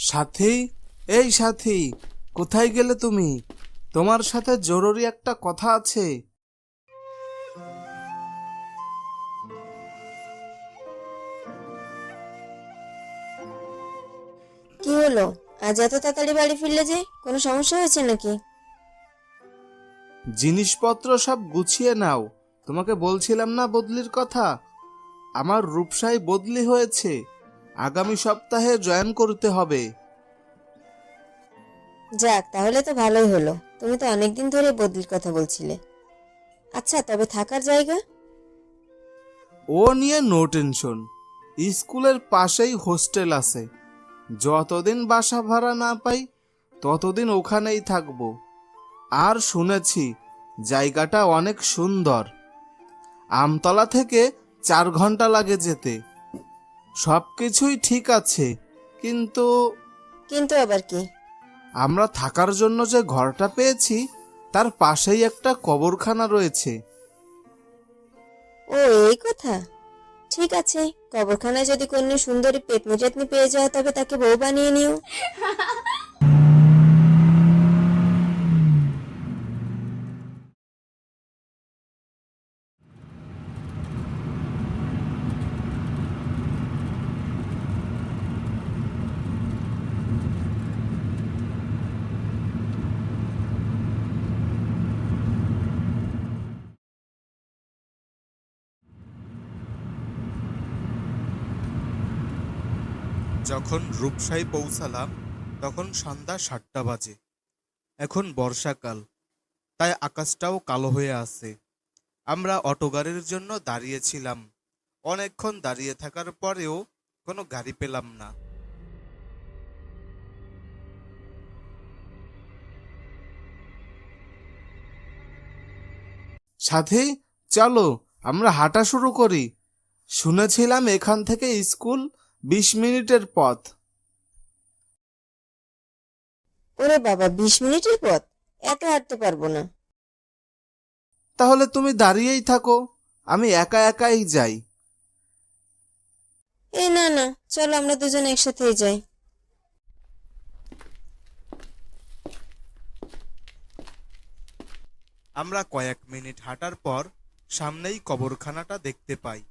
সাথী, এই সাথী, কোথায় গেলে তুমি? তোমার সাথে জরুরি একটা কথা আছে। কি হলো? আজ এত তাড়াতাড়ি বাড়ি ফিরলে যে? কোনো সমস্যা হয়েছে নাকি? জিনিসপত্র সব গুছিয়ে নাও। তোমাকে বলছিলাম না বদলির কথা। আমার রূপসাই বদলি হয়েছে, আগামী সপ্তাহে জয়েন করতে হবে। যাক, তাহলে তো ভালোই হলো। তুমি তো অনেকদিন ধরে বদলির কথা বলছিলে। আচ্ছা, তবে থাকার জায়গা? ও নিয়ে নো টেনশন। স্কুলের পাশেই হোস্টেল আছে। যতদিন বাসা ভাড়া না পাই ততদিন ওখানেই থাকবো। আর শুনেছি জায়গাটা অনেক সুন্দর। আমতলা থেকে 4 ঘন্টা লাগে যেতে। সবকিছুই ঠিক আছে, কিন্তু কিন্তু আবার কি? আমরা থাকার জন্য যে ঘরটা পেয়েছি তার পাশেই একটা কবরখানা রয়েছে। ও, এই কথা। ঠিক আছে, কবরখানায় যদি কোনো সুন্দরী পেতনি টেতনি পেয়ে যাও তবে তাকে বউ বানিয়ে নিও। যখন রূপসাই পৌঁছালাম তখন সন্ধ্যা 7টা বাজে। এখন বর্ষাকাল, তাই আকাশটাও কালো হয়ে আছে। আমরা অটো গাড়ির জন্য দাঁড়িয়েছিলাম। অনেকক্ষণ দাঁড়িয়ে থাকার পরেও কোনো গাড়ি পেলাম না। সাথী, চলো আমরা হাঁটা শুরু করি। শুনেছিলাম এখান থেকে স্কুল 20 মিনিটের পথ। ওরে বাবা, 20 মিনিটের পথ? এত হাঁটতে পারবো না। তাহলে তুমি দাঁড়িয়েই থাকো, আমি একা একাই যাই। এই না না, চলো আমরা দুজন একসাথেই যাই। আমরা কয়েক মিনিট হাঁটার পর সামনেই কবরখানাটা দেখতে পাই।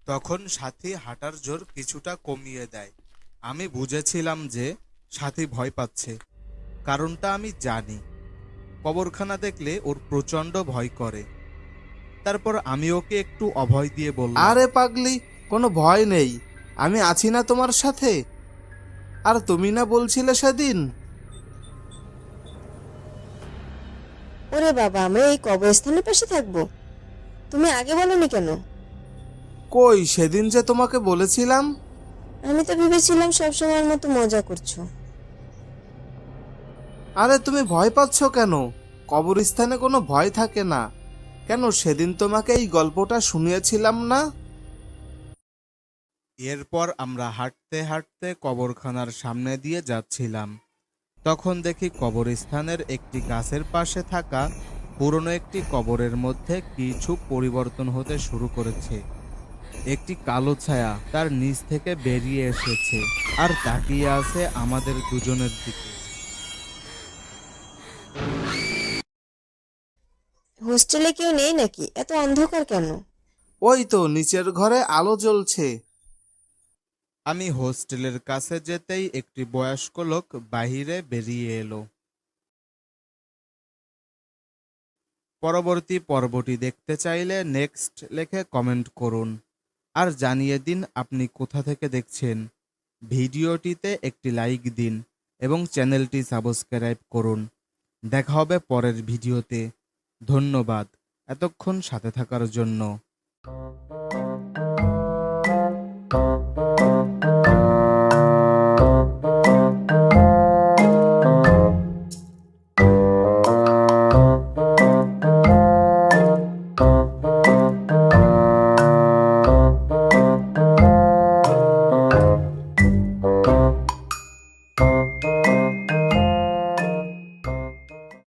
তখন সাথী হাঁটার জোর কিছুটা কমিয়ে দেয়। আমি বুঝেছিলাম যে সাথী ভয় পাচ্ছে। কারণটা আমি জানি। কবরখানা দেখলে ওর প্রচন্ড ভয় করে। তারপর আমি ওকে একটু অভয় দিয়ে বললাম, আরে পাগলি, কোনো ভয় নেই, আমি আছি না তোমার সাথে। আর তুমি না বলছিলে সেদিন? ওরে বাবা, আমরা এই কবরস্থানের পাশে থাকবো? তুমি আগে বলনি কেন? কই, সেদিন যে তোমাকে বলেছিলাম। আমি তো ভেবেছিলাম সবসময়ের মতো মজা করছো। আরে তুমি ভয় পাচ্ছ কেন? কবরস্থানে কোনো ভয় থাকে না। কেন, সেদিন তোমাকে এই গল্পটা শুনিয়েছিলাম না? এরপর আমরা হাঁটতে হাঁটতে কবরখানার সামনে দিয়ে যাচ্ছিলাম। তখন দেখি কবরস্থানের একটি গাছের পাশে থাকা পুরনো একটি কবরের মধ্যে কিছু পরিবর্তন হতে শুরু করেছে। একটি কালো ছায়া তার নিচ থেকে বেরিয়ে এসেছে আর তাকিয়ে আছে আমাদের দুজনের দিকে। হোস্টেলে কেউ নেই নাকি? এত অন্ধকার কেন? ওই তো নিচের ঘরে আলো জ্বলছে। আমি হোস্টেলের কাছে যেতেই একটি বয়স্ক লোক বাহিরে বেরিয়ে এলো। পরবর্তী পর্বটি দেখতে চাইলে নেক্সট লিখে কমেন্ট করুন আর জানিয়ে দিন আপনি কোথা থেকে দেখছেন। ভিডিওটিতে একটি লাইক দিন এবং চ্যানেলটি সাবস্ক্রাইব করুন। দেখা হবে পরের ভিডিওতে। ধন্যবাদ এতক্ষণ সাথে থাকার জন্য।